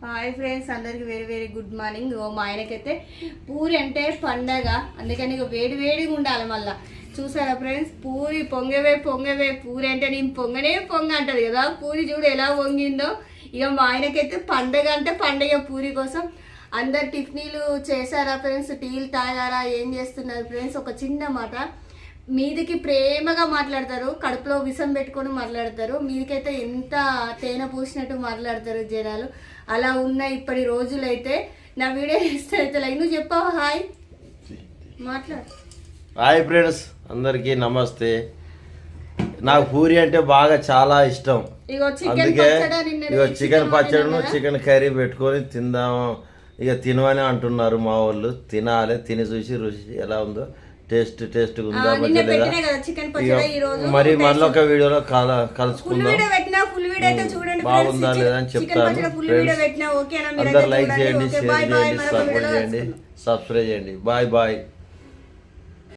Hi friends, అందరికి very very good morning. మా ఆయనకైతే పూరి అంటే పండగ, అందుకని ఇక వేడి వేడిగా ఉండాలి. మళ్ళీ చూసారా ఫ్రెండ్స్, పూరి పొంగవే పూరి అంటే నేను పొంగ అంటది కదా, పూరి చూడు ఎలా పొంగిందో. ఇక మా ఆయనకైతే పండగ అంటే పండగ. పూరి కోసం అందరు టిఫినీలు చేశారా ఫ్రెండ్స్, టీలు తాగారా, ఏం చేస్తున్నారు ఫ్రెండ్స్? ఒక చిన్న మాట, మీదికి ప్రేమగా మాట్లాడతారు, కడుపులో విషం పెట్టుకొని మాట్లాడతారు, మీదికైతే ఎంత తేనె పూసినట్టు మాట్లాడతారు జనాలు. అలా ఉన్న ఇప్పటి రోజులైతే నా వీడియో ఇస్తే లైక్ నువ్వు చెప్పావు. హాయ్ మాట్లాడు. హాయ్ ఫ్రెండ్స్, అందరికీ నమస్తే. నాకు పూరి అంటే బాగా చాలా ఇష్టం. అందుకే చికెన్ పచ్చడిను చికెన్ కర్రీ పెట్టుకొని తిందాము, ఇక తినమని అంటున్నారు మా వాళ్ళు. తినాలి, తిని చూసి రుచి ఎలా ఉందో, టేస్ట్ ఉందా మరి మళ్ళీ ఒక వీడియోలో కలుసుకుందాం. బాగుందా లేదా అని చెప్తాను. అందరు లైక్ చేయండి, షేర్ చేయండి, సపోర్ట్ చేయండి, సబ్స్క్రైబ్ చేయండి. Bye bye.